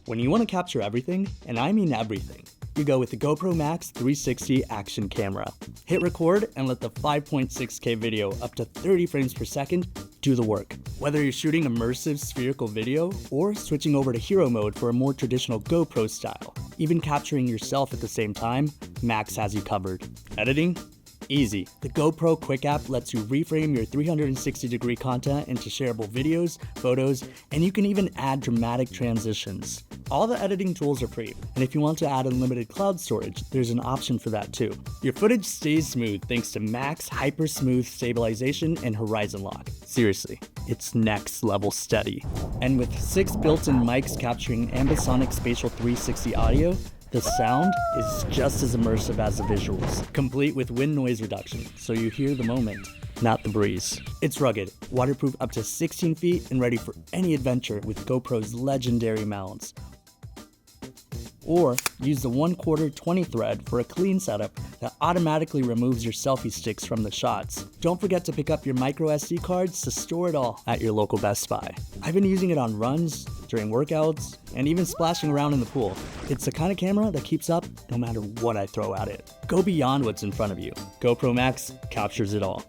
When you want to capture everything, and I mean everything, you go with the GoPro MAX 360 action camera. Hit record and let the 5.6K video up to 30 frames per second do the work. Whether you're shooting immersive spherical video or switching over to hero mode for a more traditional GoPro style, even capturing yourself at the same time, Max has you covered. Editing? Easy. The GoPro Quick app lets you reframe your 360-degree content into shareable videos, photos, and you can even add dramatic transitions. All the editing tools are free, and if you want to add unlimited cloud storage, there's an option for that too. Your footage stays smooth thanks to Max Hyper Smooth Stabilization and Horizon Lock. Seriously, it's next level steady. And with 6 built-in mics capturing ambisonic spatial 360 audio, the sound is just as immersive as the visuals, complete with wind noise reduction, so you hear the moment, not the breeze. It's rugged, waterproof up to 16 feet, and ready for any adventure with GoPro's legendary mounts. Or use the 1/4 20 thread for a clean setup that automatically removes your selfie sticks from the shots. Don't forget to pick up your micro SD cards to store it all at your local Best Buy. I've been using it on runs, during workouts, and even splashing around in the pool. It's the kind of camera that keeps up no matter what I throw at it. Go beyond what's in front of you. GoPro Max captures it all.